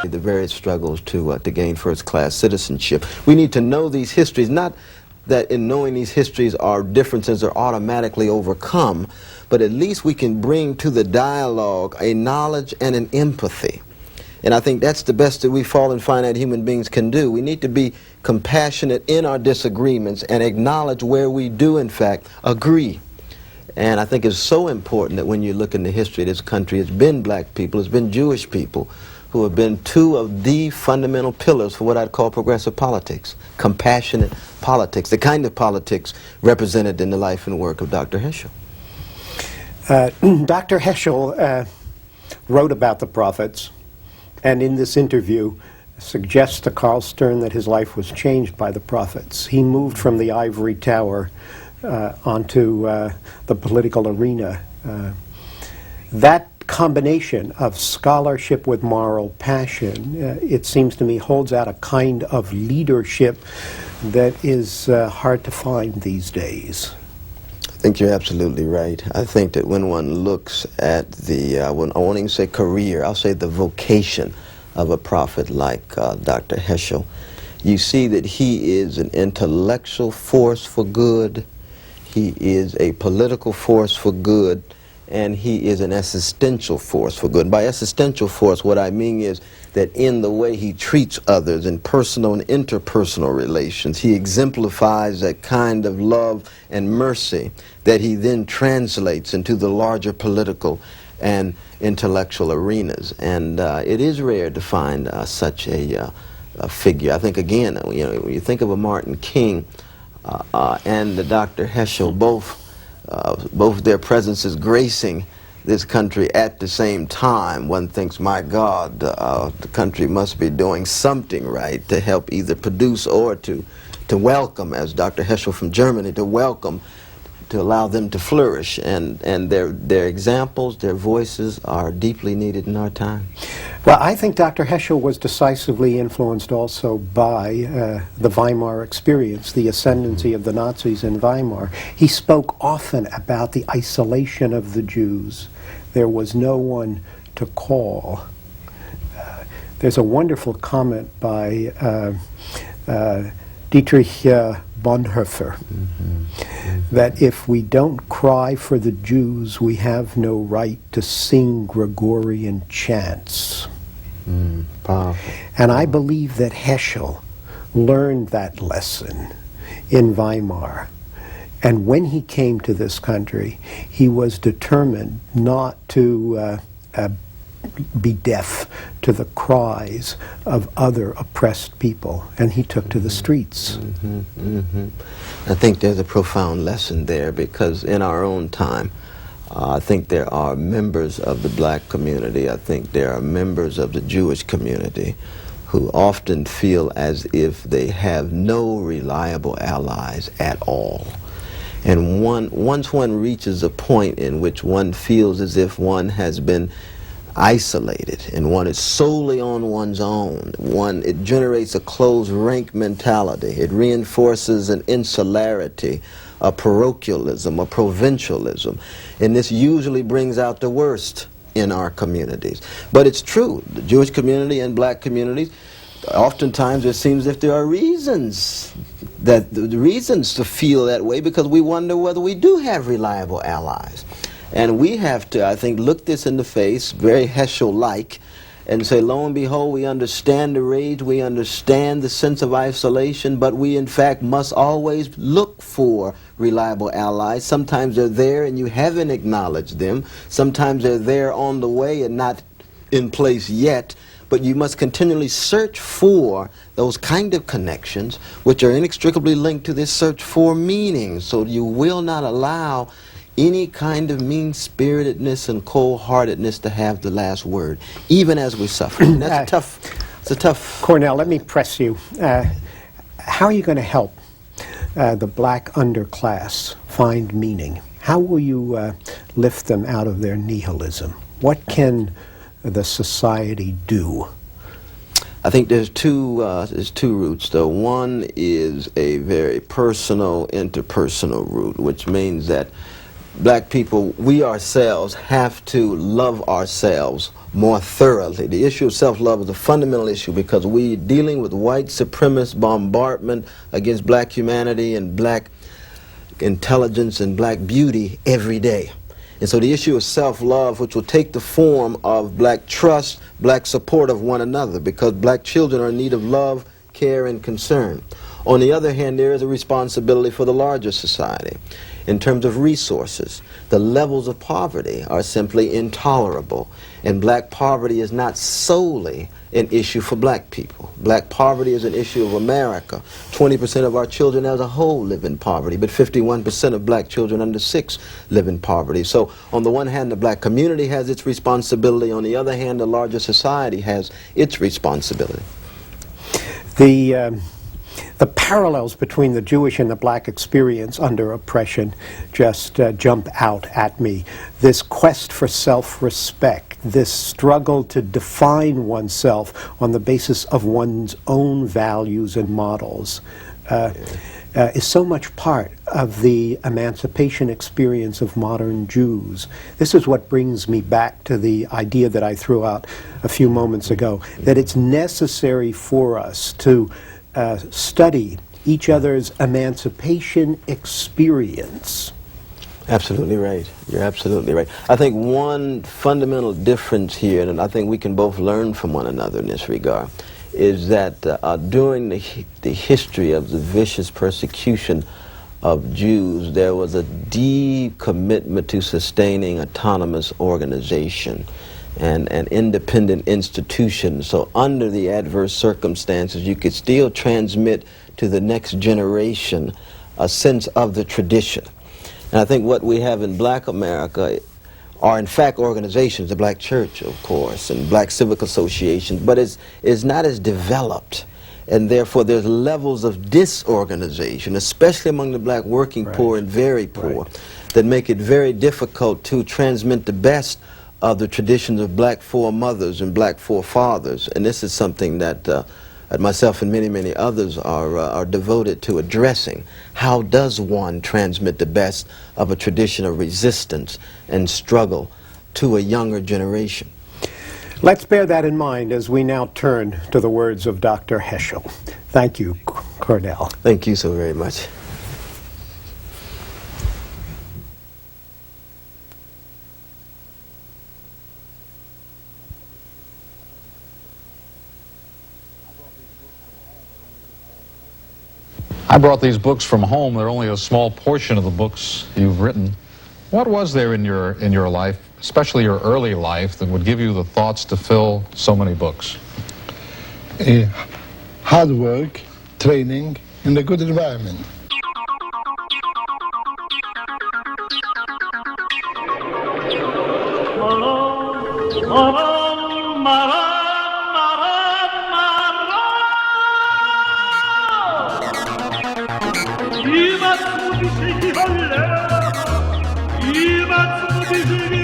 The various struggles to gain first-class citizenship. We need to know these histories, not that in knowing these histories our differences are automatically overcome, but at least we can bring to the dialogue a knowledge and an empathy. And I think that's the best that we fallen finite human beings can do. We need to be compassionate in our disagreements and acknowledge where we do in fact agree. And I think it's so important that when you look in the history of this country, it's been black people, it's been Jewish people who have been two of the fundamental pillars for what I'd call progressive politics, compassionate politics, the kind of politics represented in the life and work of Dr. Heschel. Dr. Heschel wrote about the prophets, and in this interview suggests to Carl Stern that his life was changed by the prophets. He moved from the ivory tower onto the political arena. That combination of scholarship with moral passion, it seems to me, holds out a kind of leadership that is hard to find these days. I think you're absolutely right. I think that when one looks at the, I won't even say career, I'll say the vocation of a prophet like Dr. Heschel, you see that he is an intellectual force for good, he is a political force for good, and he is an existential force for good. And by existential force, what I mean is that in the way he treats others in personal and interpersonal relations, he exemplifies that kind of love and mercy that he then translates into the larger political and intellectual arenas. And it is rare to find such a figure. I think, again, when you think of a Martin King and the Dr. Heschel, both their presences gracing this country at the same time, one thinks, my God, the country must be doing something right to help either produce or to welcome, as Dr. Heschel from Germany, to welcome, to allow them to flourish. And their examples, their voices are deeply needed in our time. Well, I think Dr. Heschel was decisively influenced also by the Weimar experience, the ascendancy of the Nazis in Weimar. He spoke often about the isolation of the Jews. There was no one to call. There's a wonderful comment by Dietrich Bonhoeffer, that if we don't cry for the Jews, we have no right to sing Gregorian chants. Powerful. And I believe that Heschel learned that lesson in Weimar. And when he came to this country, he was determined not to be deaf to the cries of other oppressed people, and he took to the streets. I think there's a profound lesson there, because in our own time, I think there are members of the black community, I think there are members of the Jewish community who often feel as if they have no reliable allies at all. And once one reaches a point in which one feels as if one has been isolated and one is solely on one's own, it generates a closed rank mentality. It reinforces an insularity, a parochialism, a provincialism, and this usually brings out the worst in our communities. But it's true, the Jewish community and black communities, oftentimes it seems as if there are reasons to feel that way, because we wonder whether we do have reliable allies. And we have to, I think, look this in the face, very Heschel-like, and say, lo and behold, we understand the rage, we understand the sense of isolation, but we in fact must always look for reliable allies. Sometimes they're there and you haven't acknowledged them. Sometimes they're there on the way and not in place yet. But you must continually search for those kind of connections which are inextricably linked to this search for meaning. So you will not allow any kind of mean-spiritedness and cold-heartedness to have the last word, even as we suffer. And that's it's a tough... Cornell, let me press you. How are you going to help the black underclass find meaning? How will you lift them out of their nihilism? What can the society do? I think there's two routes, though. One is a very personal, interpersonal route, which means that black people, we ourselves, have to love ourselves more thoroughly. The issue of self-love is a fundamental issue because we're dealing with white supremacist bombardment against black humanity and black intelligence and black beauty every day. And so the issue of self-love, which will take the form of black trust, black support of one another, because black children are in need of love, care, and concern. On the other hand, there is a responsibility for the larger society. In terms of resources, the levels of poverty are simply intolerable. And black poverty is not solely an issue for black people. Black poverty is an issue of America. 20% of our children as a whole live in poverty, but 51% of black children under 6 live in poverty. So on the one hand, the black community has its responsibility. On the other hand, the larger society has its responsibility. The parallels between the Jewish and the black experience under oppression just jump out at me. This quest for self-respect, this struggle to define oneself on the basis of one's own values and models is so much part of the emancipation experience of modern Jews. This is what brings me back to the idea that I threw out a few moments ago, that it's necessary for us to study each other's emancipation experience. Absolutely right. You're absolutely right. I think one fundamental difference here, and I think we can both learn from one another in this regard, is that during the history of the vicious persecution of Jews, there was a deep commitment to sustaining autonomous organization and an independent institution. So under the adverse circumstances, you could still transmit to the next generation a sense of the tradition. And I think what we have in black America are in fact organizations, the black church, of course, and black civic associations, but it's not as developed. And therefore there's levels of disorganization, especially among the black working poor and very poor, that make it very difficult to transmit the best of the traditions of black foremothers and black forefathers. And this is something that myself and many others are devoted to addressing. How does one transmit the best of a tradition of resistance and struggle to a younger generation? Let's bear that in mind as we now turn to the words of Dr. Heschel. Thank you, Cornell. Thank you so very much. I brought these books from home. They're only a small portion of the books you've written. What was there in your life, especially your early life, that would give you the thoughts to fill so many books? Hard work, training, and a good environment. 이 맛 무엇이 할래 이 맛 무엇이